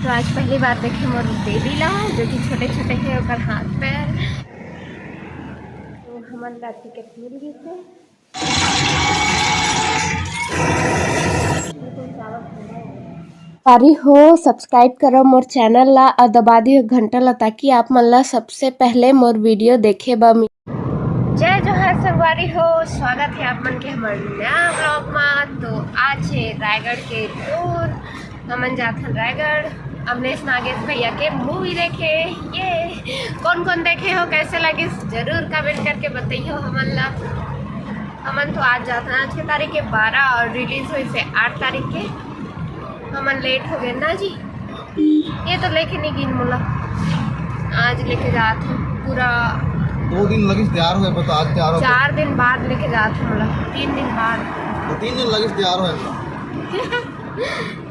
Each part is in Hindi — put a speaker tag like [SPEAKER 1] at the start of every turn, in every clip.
[SPEAKER 1] तो आज पहली बार देखे मोर बेबी ला जो कि छोटे छोटे है और हाथ पैर तो हमारा टिकट मिल गई थे। पारी हो सब्सक्राइब करो मोर चैनल ला और दबा दियो घंटा ला ताकि आप मन ला सबसे पहले मोर वीडियो देखे बा। जय जोहार संगवारी हो, स्वागत है आप मन के हमारे नया ब्लॉग में। तो आज है रायगढ़ के टूर, हमन जाथन रायगढ़ अमलेश नागेश भैया के मूवी देखे। ये कौन कौन देखे हो, कैसे लगे जरूर कमेंट करके बताइए हमन ला। हमन तो आज जाथन, आज के तारीख के 12 और रिलीज हुई से 8 तारीख के। हमन लेट हो गए ना जी, ये तो लेके नहीं गिन मोला, आज लेके जात हूँ पूरा
[SPEAKER 2] 2 दिन लगी तैयार हुए, तो आज तैयार हो
[SPEAKER 1] 4 दिन बाद लेके जात हूँ मोला, 3 दिन बाद।
[SPEAKER 2] तो 3 दिन लगी तैयार हुए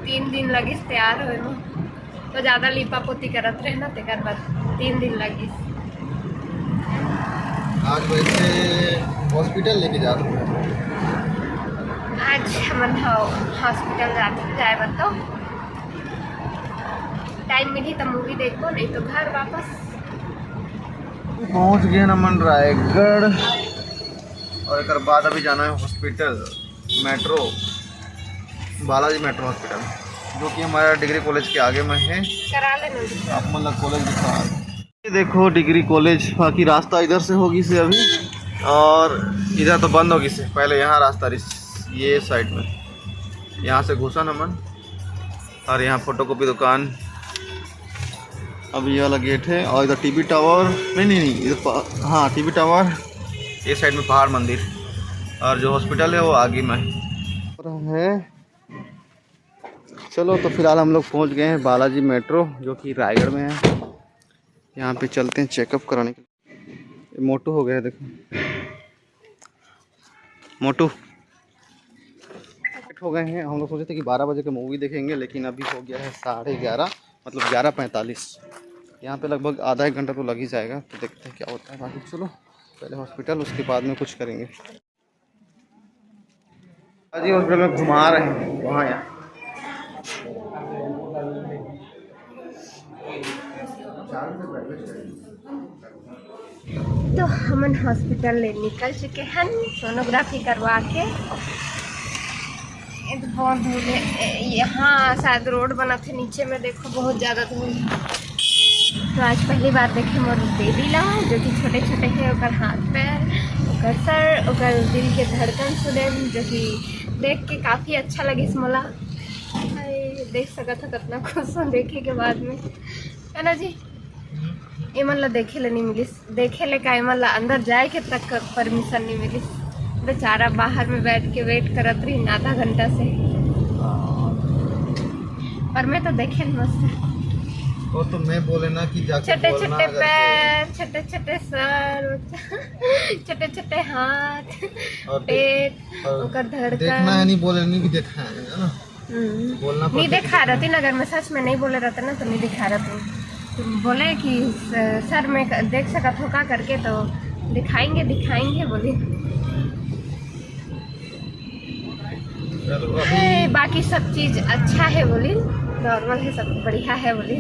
[SPEAKER 1] 3 दिन लगी तैयार हुए में, तो ज़्यादा लिपा पोती करत रहे ना, तेकर बाद 3 दिन लगी।
[SPEAKER 2] आज वैसे हॉस्पिटल लेके जा रहे हैं।
[SPEAKER 1] आज हमन हॉस्पिटल जाए बताओ, टाइम मिली तो मूवी देखो, नहीं तो घर वापस।
[SPEAKER 2] पहुंच गए नमन रायगढ़ और एक बाद अभी जाना है hospital, metro Balaji metro hospital, जो कि हमारा डिग्री कॉलेज के आगे में है।
[SPEAKER 1] करा लेना
[SPEAKER 2] आप मतलब कॉलेज दिखा, ये देखो डिग्री कॉलेज। बाकी रास्ता इधर से होगी से अभी, और इधर तो बंद होगी से पहले। यहाँ रास्ता ये साइड में, यहाँ से घुसा नमन, और यहाँ फोटोकॉपी दुकान। अब ये वाला गेट है, और इधर टीवी टावर, नहीं इधर हाँ टीवी टावर, ये साइड में पहाड़ मंदिर, और जो हॉस्पिटल है वो आगे में है। चलो तो फिलहाल हम लोग पहुंच गए हैं बालाजी मेट्रो, जो कि रायगढ़ में है। यहाँ पे चलते हैं चेकअप कराने के लिए। मोटू हो गया, देखो मोटू हो गए हैं। हम लोग सोचे थे कि 12 बजे की मूवी देखेंगे, लेकिन अभी हो गया है 11:30, मतलब 11:45। यहाँ पे लगभग आधा 1 घंटा तो लग ही जाएगा, तो देखते हैं क्या होता है। बाकी चलो पहले हॉस्पिटल, उसके बाद में कुछ करेंगे। जी हॉस्पिटल में घुमा रहे हैं वहाँ यहाँ।
[SPEAKER 1] तो हमन हॉस्पिटल ले निकल चुके हैं सोनोग्राफी करवा के। बहुत धूल है यहाँ, शायद रोड बना थे नीचे में, देखो बहुत ज़्यादा धूल। तो आज पहली बार देखे मोर बेबी ला जो कि छोटे छोटे है, और हाथ पैर, और सर, और दिल के धड़कन सुने, जो कि देख के काफ़ी अच्छा लगी मोला। देख सकत है कितना खुश हूँ देखे के बाद में, है ना जी। ये मतलब देखे ले नहीं मिली, देखे ले का मतलब अंदर जाए के तक परमिशन नहीं मिली। बेचारा बाहर में बैठ के वेट करत रही आधा घंटा से, पर मैं तो देखे मस्त।
[SPEAKER 2] वो तो मैं बोले ना कि जाके
[SPEAKER 1] छोटे छोटे पैर, छोटे छोटे सर, छोटे छोटे हाथ, और पेट, और धड़कन।
[SPEAKER 2] देखना है, नहीं बोले नहीं कि देखा है ना, बोलना
[SPEAKER 1] नहीं दिखा रहती ना। अगर मैं सच में नहीं बोले रहता ना तो नहीं दिखा रहती। बोले कि सर में देख सका थोका करके, तो दिखाएंगे बोली। बाकी सब चीज़ अच्छा है बोली, नॉर्मल है, सब बढ़िया है बोली,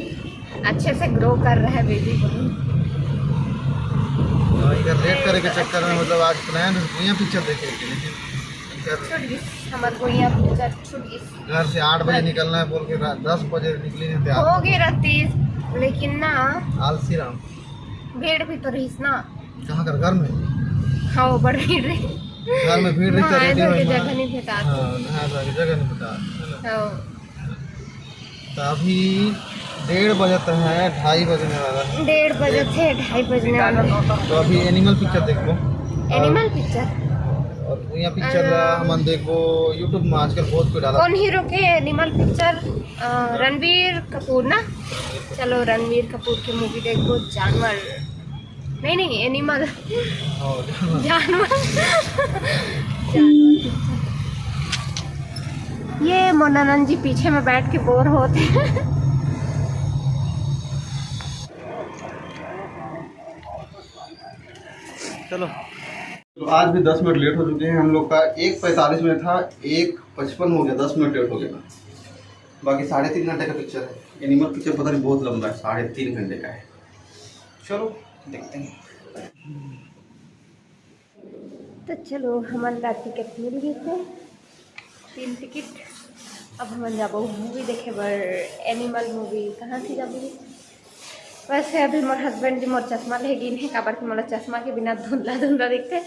[SPEAKER 1] अच्छे से ग्रो कर रहा है बेबी बोली।
[SPEAKER 2] इधर लेट करे के चक्कर में, मतलब आज प्लान है पिक्चर देखे,
[SPEAKER 1] हमारे को यहाँ पिक्चर छूट गई।
[SPEAKER 2] घर से 8 बजे निकलना है बोल के 10 बजे निकली है, तैयार
[SPEAKER 1] हो गई रहती, लेकिन ना
[SPEAKER 2] आलसी राम।
[SPEAKER 1] भीड़ भी तो रही ना।
[SPEAKER 2] कहाँ कर घर में?
[SPEAKER 1] हाँ वो बड़ भीड़ रही,
[SPEAKER 2] घर में भीड़ रही
[SPEAKER 1] तो जगह नहीं भेटा।
[SPEAKER 2] जगह नहीं भेटा। तो अभी 1:30 बजे तक है, 2:30 बजने वाला है।
[SPEAKER 1] 1:30 बजे थे, 2:30 बजने वाला।
[SPEAKER 2] तो अभी एनिमल पिक्चर देखो,
[SPEAKER 1] एनिमल पिक्चर,
[SPEAKER 2] और यहाँ पिक्चर हम देखो यूट्यूब में आजकल बहुत कुछ डाला।
[SPEAKER 1] कौन हीरो के एनिमल पिक्चर? रणवीर कपूर ना। चलो रणवीर कपूर की मूवी देखो, जानवर नहीं एनिमल, जानवर। ये मोनानंद जी पीछे में बैठ के बोर होते हैं।
[SPEAKER 2] चलो तो आज भी 10 मिनट लेट हो चुके हैं हम लोग का। 1:45 में था, 1:55 हो गया, 10 मिनट लेट हो गया। बाकी 3.5 घंटे का पिक्चर है। एनिमल पिक्चर पता नहीं बहुत लंबा है, 3.5 घंटे का है। चलो देखते हैं।
[SPEAKER 1] तो चलो हमारा टिकट मिल गई थे, 3 टिकट। अब हम जाबो मूवी देखे बर, एनिमल मूवी। कहाँ थी जाबो? वैसे अभी मोर हस्बैंड जी मोर चश्मा ले गिन है, काबर कि मोला चश्मा के बिना धुंधला धुंधला दिखते।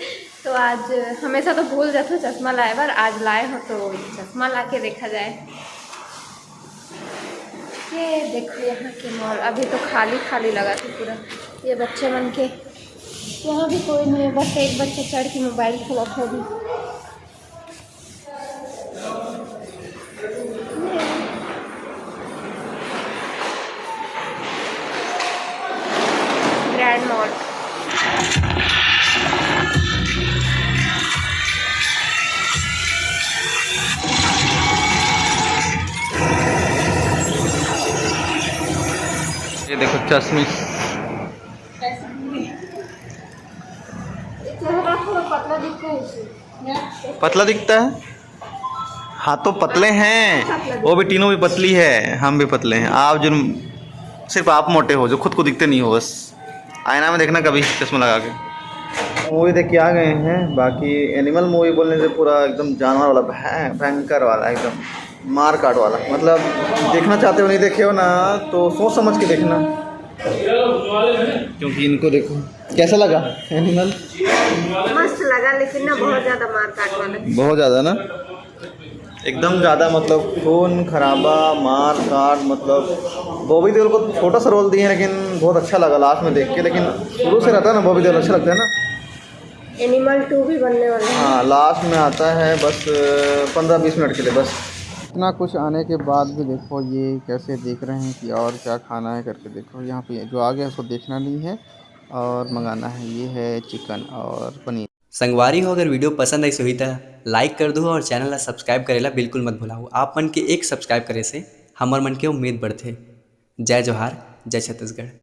[SPEAKER 1] तो आज हमेशा तो भूल जाते हो चश्मा लाए बार, आज लाए हो तो चश्मा ला के देखा जाए। ये देखो यहाँ के मॉल अभी तो खाली खाली लगा था पूरा। ये बच्चे मन के यहाँ भी कोई नहीं है, बस एक बच्चा चढ़ के मोबाइल खेला था अभी। ग्रैंड मॉल
[SPEAKER 2] ये देखो चश्मिश, पतला दिखता है। हाँ तो पतले हैं, वो भी तीनों भी पतली है, हम भी पतले हैं। आप जो सिर्फ आप मोटे हो, जो खुद को दिखते नहीं हो, बस आईना में देखना कभी चश्मा लगा के। मूवी देख के आ गए हैं। बाकी एनिमल मूवी बोलने से पूरा एकदम जानवर वाला, भयंकर वाला, एकदम मार काट वाला। मतलब देखना चाहते हो, नहीं देखे हो ना तो सोच समझ के देखना, क्योंकि इनको देखो कैसा लगा एनिमल।
[SPEAKER 1] मस्त लगा, लेकिन ना बहुत ज़्यादा मार काट वाला,
[SPEAKER 2] बहुत ज़्यादा ना, एकदम ज़्यादा। मतलब खून खराबा, मार काट। मतलब बॉबी देओल को छोटा सा रोल दिए हैं, लेकिन बहुत अच्छा लगा लास्ट में देख के। लेकिन शुरू से रहता है ना बॉबी देओल, अच्छा लगता है ना।
[SPEAKER 1] एनिमल 2 भी बनने वाला है।
[SPEAKER 2] हाँ लास्ट में आता है बस 15-20 मिनट के लिए बस। इतना कुछ आने के बाद भी देखो ये कैसे देख रहे हैं कि और क्या खाना है करके। देखो यहाँ पे जो आ गया उसको देखना नहीं है और मंगाना है। ये है चिकन और पनीर।
[SPEAKER 3] संगवारी हो, अगर वीडियो पसंद आई सही तो लाइक कर दो और चैनल ला सब्सक्राइब करेला बिल्कुल मत भूलाओ। आप मन के एक सब्सक्राइब करे से हमार मन के उम्मीद बढ़थे। जय जोहार, जय छत्तीसगढ़।